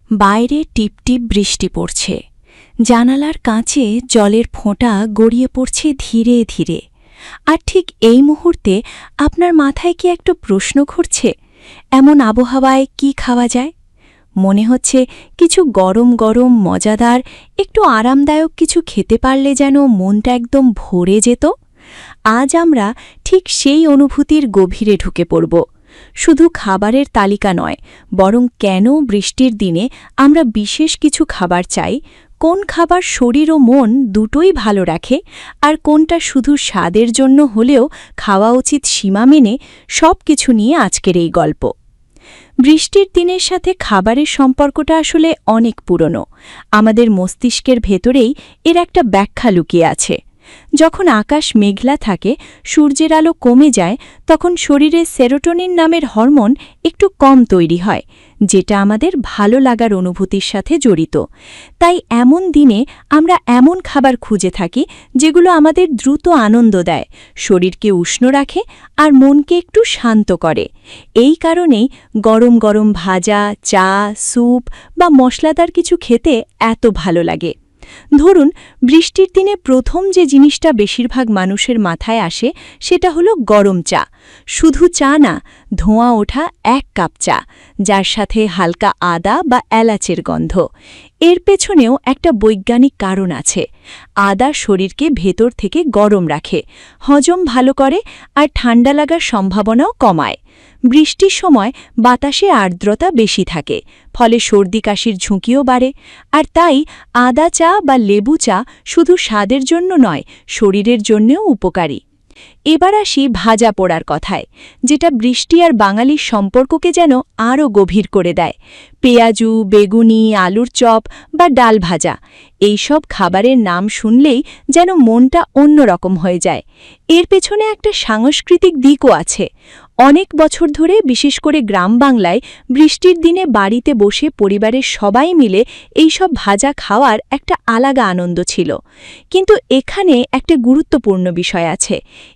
বাইরে টিপটিপ বৃষ্টি পড়ছে। জানালার কাঁচে জলের ফোঁটা গড়িয়ে পড়ছে ধীরে ধীরে। আর ঠিক এই মুহূর্তে আপনার মাথায় কি একটু প্রশ্ন ঘুরছে, এমন আবহাওয়ায় কি খাওয়া যায়? মনে হচ্ছে কিছু গরম গরম মজাদার, একটু আরামদায়ক কিছু খেতে পারলে যেন মনটা একদম ভরে যেত। আজ আমরা ঠিক সেই অনুভূতির গভীরে ঢুকে পড়ব। শুধু খাবারের তালিকা নয়, বরং কেন বৃষ্টির দিনে আমরা বিশেষ কিছু খাবার চাই, কোন খাবার শরীর ও মন দুটোই ভালো রাখে, আর কোনটা শুধু স্বাদের জন্য হলেও খাওয়া উচিত সীমা মেনে, সব কিছু নিয়ে আজকের এই গল্প। বৃষ্টির দিনের সাথে খাবারের সম্পর্কটা আসলে অনেক পুরনো। আমাদের মস্তিষ্কের ভেতরেই এর একটা ব্যাখ্যা লুকিয়ে আছে। যখন আকাশ মেঘলা থাকে, সূর্যের আলো কমে যায়, তখন শরীরে সেরোটোনিন নামের হরমোন একটু কম তৈরি হয়, যেটা আমাদের ভালো লাগার অনুভূতির সাথে জড়িত। তাই এমন দিনে আমরা এমন খাবার খুঁজে থাকি যেগুলো আমাদের দ্রুত আনন্দ দেয়, শরীরকে উষ্ণ রাখে আর মনকে একটু শান্ত করে। এই কারণেই গরম গরম ভাজা, চা, স্যুপ বা মশলাদার কিছু খেতে এত ভালো লাগে। ধরুন, বৃষ্টির দিনে প্রথম যে জিনিসটা বেশিরভাগ মানুষের মাথায় আসে সেটা হলো গরম চা। শুধু চা না, ধোঁয়া ওঠা এক কাপ চা, যার সাথে হালকা আদা বা এলাচের গন্ধ। এর পেছনেও একটা বৈজ্ঞানিক কারণ আছে। আদা শরীরকে ভেতর থেকে গরম রাখে, হজম ভালো করে আর ঠান্ডা লাগার সম্ভাবনাও কমায়। বৃষ্টির সময় বাতাসে আর্দ্রতা বেশি থাকে, ফলে সর্দি কাশির ঝুঁকিও বাড়ে। আর তাই আদা চা বা লেবু চা শুধু স্বাদের জন্য নয়, শরীরের জন্যও উপকারী। এবার আসি ভাজা পোড়ার কথায়, যেটা বৃষ্টি আর বাঙালির সম্পর্ককে যেন আরও গভীর করে দেয়। পেঁয়াজু, বেগুনি, আলুর চপ বা ডাল ভাজা, এইসব খাবারের নাম শুনলেই যেন মনটা অন্যরকম হয়ে যায়। এর পেছনে একটা সাংস্কৃতিক দিকও আছে। অনেক বছর ধরে, বিশেষ করে গ্রাম বাংলায়, বৃষ্টির দিনে বাড়িতে বসে পরিবারের সবাই মিলে এইসব ভাজা খাওয়ার একটা আলাদা আনন্দ ছিল। কিন্তু এখানে একটা গুরুত্বপূর্ণ বিষয় আছে।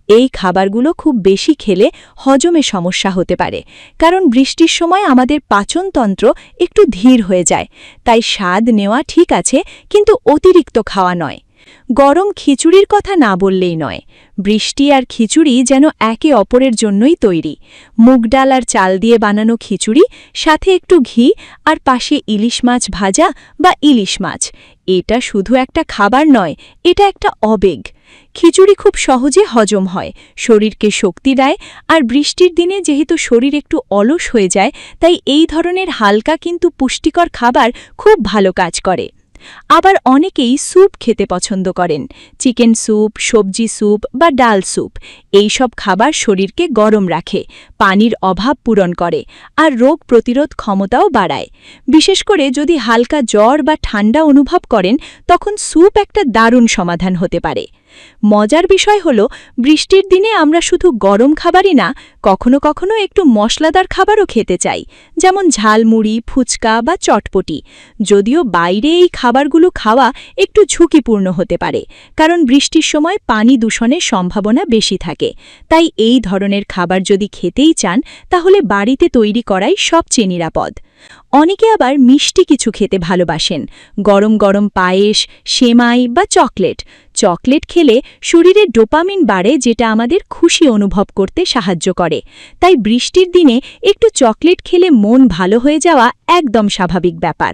এই খাবারগুলো খুব বেশি খেলে হজমে সমস্যা হতে পারে, কারণ বৃষ্টির সময় আমাদের পাচনতন্ত্র একটু ধীর হয়ে যায়। তাই স্বাদ নেওয়া ঠিক আছে, কিন্তু অতিরিক্ত খাওয়া নয়। গরম খিচুড়ির কথা না বললেই নয়। বৃষ্টি আর খিচুড়ি যেন একে অপরের জন্যই তৈরি। মুগ ডাল আর চাল দিয়ে বানানো খিচুড়ি, সাথে একটু ঘি, আর পাশে ইলিশ মাছ ভাজা বা ইলিশ মাছ। এটা শুধু একটা খাবার নয়, এটা একটা আবেগ। খিচুড়ি খুব সহজে হজম হয়, শরীরকে শক্তি দেয়, আর বৃষ্টির দিনে যেহেতু শরীর একটু অলস হয়ে যায়, তাই এই ধরনের হালকা কিন্তু পুষ্টিকর খাবার খুব ভালো কাজ করে। আবার অনেকেই স্যুপ খেতে পছন্দ করেন। চিকেন স্যুপ, সবজি স্যুপ বা ডাল স্যুপ, এই সব খাবার শরীরকে গরম রাখে, পানির অভাব পূরণ করে, আর রোগ প্রতিরোধ ক্ষমতাও বাড়ায়। বিশেষ করে যদি হালকা জ্বর বা ঠান্ডা অনুভব করেন, তখন স্যুপ একটা দারুণ সমাধান হতে পারে। মজার বিষয় হল, বৃষ্টির দিনে আমরা শুধু গরম খাবারই না, কখনো কখনো একটু মশলাদার খাবারও খেতে চাই, যেমন ঝালমুড়ি, ফুচকা বা চটপটি। যদিও বাইরে এই খাবারগুলো খাওয়া একটু ঝুঁকিপূর্ণ হতে পারে, কারণ বৃষ্টির সময় পানি দূষণের সম্ভাবনা বেশি থাকে। তাই এই ধরনের খাবার যদি খেতেই চান, তাহলে বাড়িতে তৈরি করাই সবচেয়ে নিরাপদ। অনেকে আবার মিষ্টি কিছু খেতে ভালোবাসেন। গরম গরম পায়েস, সেমাই বা চকলেট। চকলেট খেলে শরীরে ডোপামিন বাড়ে, যেটা আমাদের খুশি অনুভব করতে সাহায্য করে। তাই বৃষ্টির দিনে একটু চকলেট খেলে মন ভালো হয়ে যাওয়া একদম স্বাভাবিক ব্যাপার।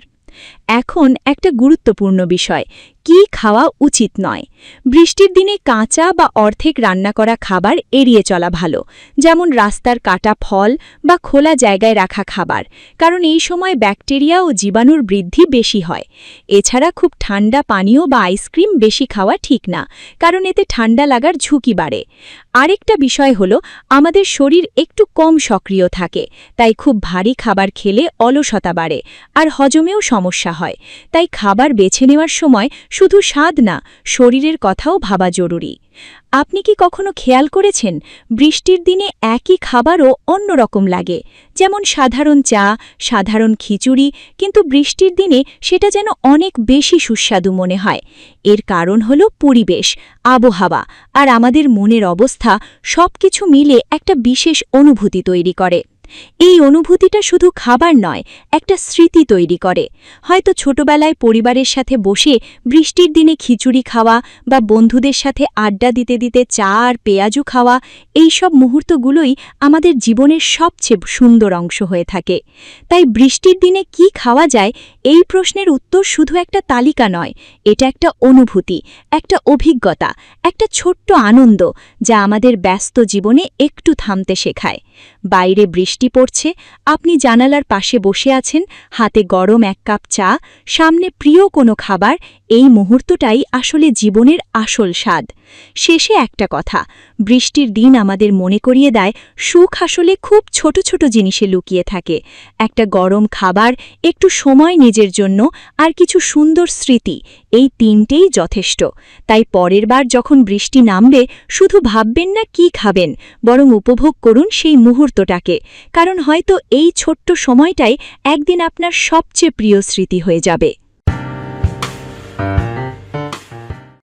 এখন একটা গুরুত্বপূর্ণ বিষয়, কি খাওয়া উচিত নয়। বৃষ্টির দিনে কাঁচা বা অর্ধেক রান্না করা খাবার এড়িয়ে চলা ভালো, যেমন রাস্তার কাটা ফল বা খোলা জায়গায় রাখা খাবার, কারণ এই সময় ব্যাকটেরিয়া ও জীবাণুর বৃদ্ধি বেশি হয়। এছাড়া খুব ঠান্ডা পানীয় বা আইসক্রিম বেশি খাওয়া ঠিক না, কারণ এতে ঠান্ডা লাগার ঝুঁকি বাড়ে। আরেকটা বিষয় হলো, আমাদের শরীর একটু কম সক্রিয় থাকে, তাই খুব ভারী খাবার খেলে অলসতা বাড়ে আর হজমেও সমস্যা হয়। তাই খাবার বেছে নেওয়ার সময় শুধু স্বাদ না, শরীরের কথাও ভাবা জরুরি। আপনি কি কখনো খেয়াল করেছেন, বৃষ্টির দিনে একই খাবারও অন্যরকম লাগে? যেমন সাধারণ চা, সাধারণ খিচুড়ি, কিন্তু বৃষ্টির দিনে সেটা যেন অনেক বেশি সুস্বাদু মনে হয়। এর কারণ হলো পরিবেশ, আবহাওয়া আর আমাদের মনের অবস্থা, সবকিছু মিলে একটা বিশেষ অনুভূতি তৈরি করে। এই অনুভূতিটা শুধু খাবার নয়, একটা স্মৃতি তৈরি করে। হয়তো ছোটবেলায় পরিবারের সাথে বসে বৃষ্টির দিনে খিচুড়ি খাওয়া বা বন্ধুদের সাথে আড্ডা দিতে দিতে চা আর পেঁয়াজু খাওয়া, এই সব মুহূর্তগুলোই আমাদের জীবনের সবচেয়ে সুন্দর অংশ হয়ে থাকে। তাই বৃষ্টির দিনে কি খাওয়া যায়, এই প্রশ্নের উত্তর শুধু একটা তালিকা নয়, এটা একটা অনুভূতি, একটা অভিজ্ঞতা, একটা ছোট্ট আনন্দ যা আমাদের ব্যস্ত জীবনে একটু থামতে শেখায়। বাইরে বৃষ্টি পড়ছে, আপনি জানালার পাশে বসে আছেন, হাতে গরম এক কাপ চা, সামনে প্রিয় কোনো খাবার, এই মুহূর্তটাই আসলে জীবনের আসল স্বাদ। শেষে একটা কথা, বৃষ্টির দিন আমাদের মনে করিয়ে দেয় সুখ আসলে খুব ছোট ছোট জিনিসে লুকিয়ে থাকে। একটা গরম খাবার, একটু সময় নিজের জন্য, আর কিছু সুন্দর স্মৃতি, এই তিনটেই যথেষ্ট। তাই পরের বার যখন বৃষ্টি নামবে, শুধু ভাববেন না কি খাবেন, বরং উপভোগ করুন সেই মুহূর্তটাকে, কারণ হয়তো এই ছোট্ট সময়টাই একদিন আপনার সবচেয়ে প্রিয় স্মৃতি হয়ে যাবে।